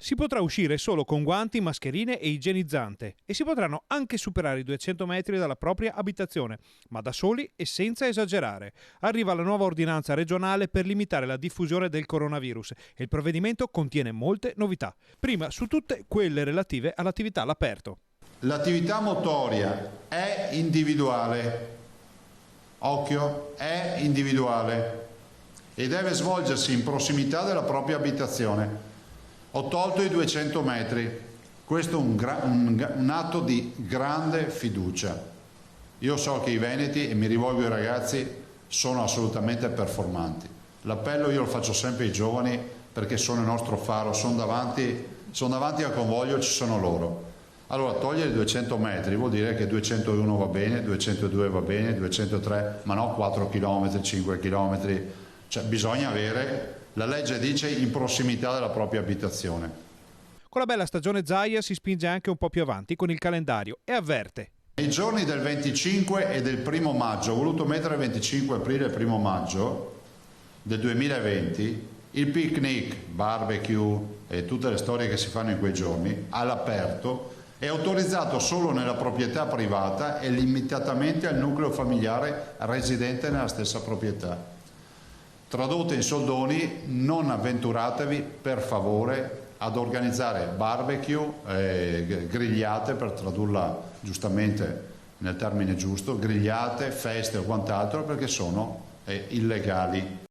Si potrà uscire solo con guanti, mascherine e igienizzante e si potranno anche superare i 200 metri dalla propria abitazione, ma da soli e senza esagerare. Arriva la nuova ordinanza regionale per limitare la diffusione del coronavirus e il provvedimento contiene molte novità. Prima su tutte quelle relative all'attività all'aperto. L'attività motoria è individuale, occhio, è individuale e deve svolgersi in prossimità della propria abitazione. Ho tolto i 200 metri, questo è un atto di grande fiducia. Io so che i veneti, e mi rivolgo ai ragazzi, sono assolutamente performanti. L'appello io lo faccio sempre ai giovani perché sono il nostro faro, sono davanti al convoglio, ci sono loro. Allora togliere i 200 metri vuol dire che 201 va bene, 202 va bene, 203, ma no 4 km, 5 km, cioè bisogna avere... La legge dice in prossimità della propria abitazione. Con la bella stagione Zaia si spinge anche un po' più avanti con il calendario e avverte. Nei giorni del 25 e del 1 maggio, ho voluto mettere il 25 aprile e il 1 maggio del 2020, il picnic, barbecue e tutte le storie che si fanno in quei giorni all'aperto è autorizzato solo nella proprietà privata e limitatamente al nucleo familiare residente nella stessa proprietà. Tradotte in soldoni, non avventuratevi per favore ad organizzare barbecue, grigliate, per tradurla giustamente nel termine giusto, grigliate, feste o quant'altro, perché sono illegali.